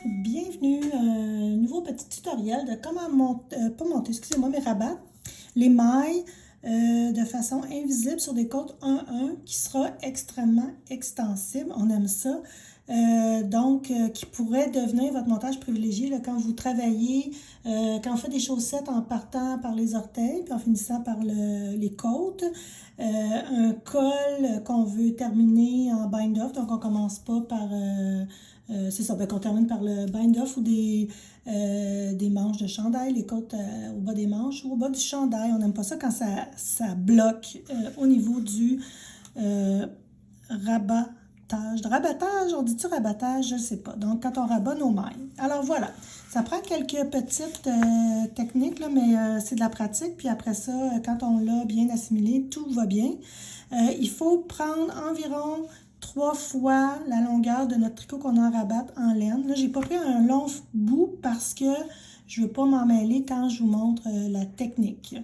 Bienvenue à un nouveau petit tutoriel de comment pas monter, excusez-moi, mais rabattre les mailles de façon invisible sur des côtes 1-1 qui sera extrêmement extensible. On aime ça. Qui pourrait devenir votre montage privilégié là, quand vous travaillez, quand on fait des chaussettes en partant par les orteils puis en finissant par les côtes. Un col qu'on veut terminer en bind-off, donc on commence pas par... c'est ça, qu'on termine par le bind-off ou des manches de chandail, les côtes au bas des manches ou au bas du chandail. On n'aime pas ça quand ça bloque au niveau du rabattage. Rabattage, on dit-tu rabattage? Je ne sais pas. Donc, quand on rabat nos mailles. Alors, voilà. Ça prend quelques petites techniques, là, mais c'est de la pratique. Puis après ça, quand on l'a bien assimilé, tout va bien. Il faut prendre environ 3 fois la longueur de notre tricot qu'on a à rabattre en laine. Là, j'ai pas pris un long bout parce que je veux pas m'en mêler quand je vous montre la technique.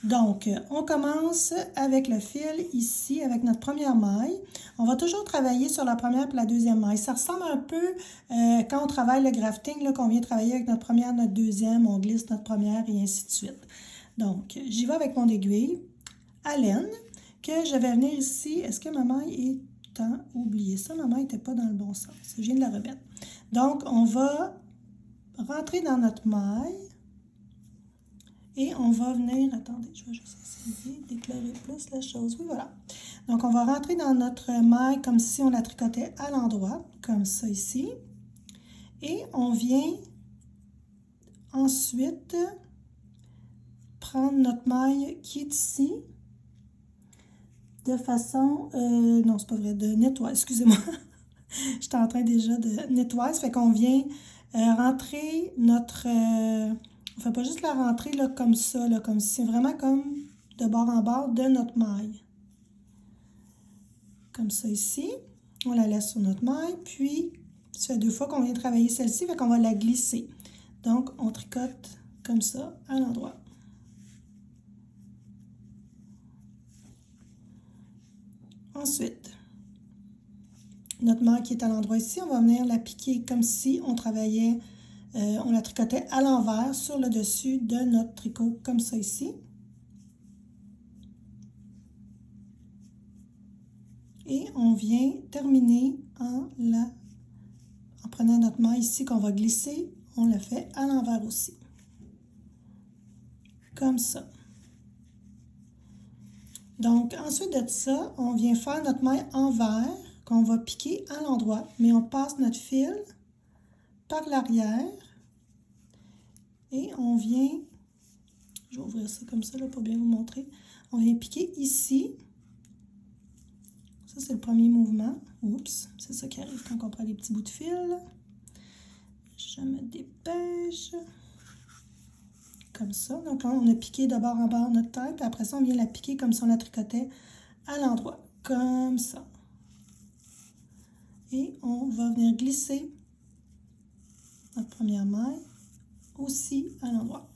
Donc, on commence avec le fil ici, avec notre première maille. On va toujours travailler sur la première et la deuxième maille. Ça ressemble un peu quand on travaille le grafting, qu'on vient travailler avec notre première, notre deuxième, on glisse notre première et ainsi de suite. Donc, j'y vais avec mon aiguille à laine, que je vais venir ici. Est-ce que ma maille est oublié ça? Ma maille n'était pas dans le bon sens. Je viens de la remettre. Donc, on va rentrer dans notre maille. Et on va venir, attendez, je vais juste essayer d'éclairer plus la chose. Oui, voilà. Donc, on va rentrer dans notre maille comme si on la tricotait à l'endroit, comme ça ici. Et on vient ensuite prendre notre maille qui est ici de façon, non, c'est pas vrai, de nettoyer, excusez-moi. J'étais en train déjà de nettoyer, ça fait qu'on vient rentrer notre... on ne fait pas juste la rentrer là, comme ça, là, comme si c'est vraiment comme de bord en bord de notre maille. Comme ça ici. On la laisse sur notre maille, puis ça fait 2 fois qu'on vient travailler celle-ci, fait qu'on va la glisser. Donc, on tricote comme ça à l'endroit. Ensuite, notre maille qui est à l'endroit ici, on va venir la piquer comme si on travaillait, on la tricotait à l'envers sur le dessus de notre tricot, comme ça ici. Et on vient terminer en prenant notre maille ici qu'on va glisser, on le fait à l'envers aussi. Comme ça. Donc, ensuite de ça, on vient faire notre maille envers qu'on va piquer à l'endroit, mais on passe notre fil par l'arrière et on vient, je vais ouvrir ça comme ça là, pour bien vous montrer, on vient piquer ici. Ça, c'est le premier mouvement. Oups, c'est ça qui arrive quand on prend des petits bouts de fil. Je me dépêche. Comme ça. Donc là, on a piqué de bord en bord notre tête, puis après ça, on vient la piquer comme si on la tricotait à l'endroit. Comme ça. Et on va venir glisser notre première maille aussi à l'endroit.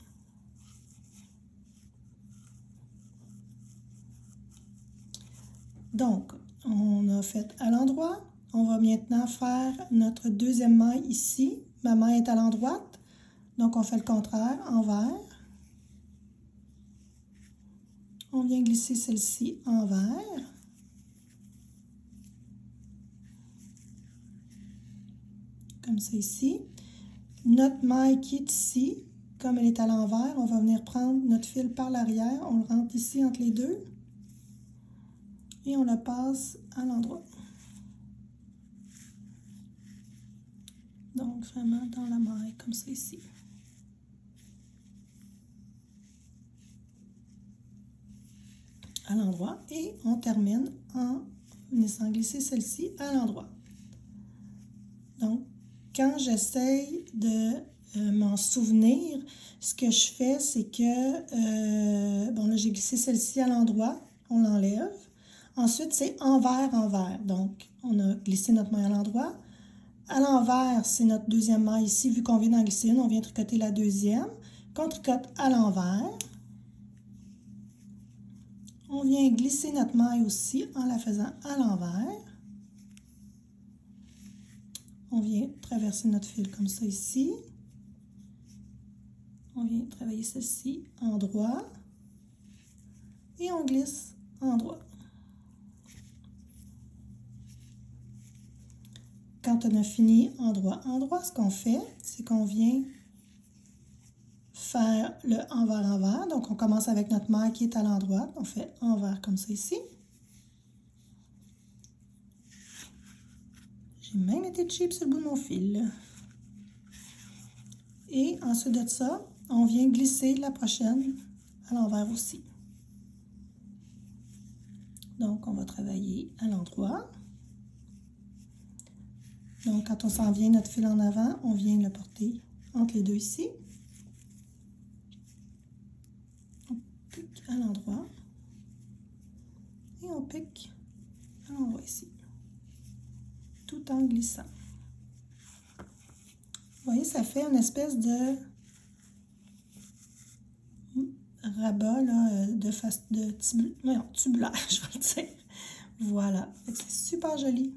Donc, on a fait à l'endroit. On va maintenant faire notre deuxième maille ici. Ma maille est à l'endroit. Donc, on fait le contraire, envers. On vient glisser celle-ci envers. Comme ça ici. Notre maille qui est ici, comme elle est à l'envers, on va venir prendre notre fil par l'arrière. On le rentre ici entre les deux. Et on la passe à l'endroit. Donc, vraiment dans la maille, comme ça ici. À l'endroit. Et on termine en laissant glisser celle-ci à l'endroit. Donc, quand j'essaye de m'en souvenir, ce que je fais, c'est que, bon là, j'ai glissé celle-ci à l'endroit, on l'enlève. Ensuite, c'est envers, envers. Donc, on a glissé notre maille à l'endroit. À l'envers, c'est notre deuxième maille ici. Vu qu'on vient d'en glisser une, on vient tricoter la deuxième. Qu'on tricote à l'envers. On vient glisser notre maille aussi en la faisant à l'envers. On vient traverser notre fil comme ça ici. On vient travailler ceci en droit. Et on glisse en droit. Quand on a fini en droit, ce qu'on fait, c'est qu'on vient faire le envers-envers. Donc, on commence avec notre maille qui est à l'endroit. On fait envers comme ça ici. J'ai même été cheap sur le bout de mon fil. Et ensuite de ça, on vient glisser la prochaine à l'envers aussi. Donc, on va travailler à l'endroit. Donc, quand on s'en vient notre fil en avant, on vient le porter entre les deux ici. On pique à l'endroit. Et on pique à l'endroit ici. Tout en glissant. Vous voyez, ça fait une espèce de rabat là, tubulaire, je vais le dire. Voilà, c'est super joli.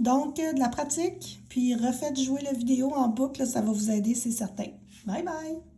Donc, de la pratique, puis refaites jouer la vidéo en boucle, ça va vous aider, c'est certain. Bye bye!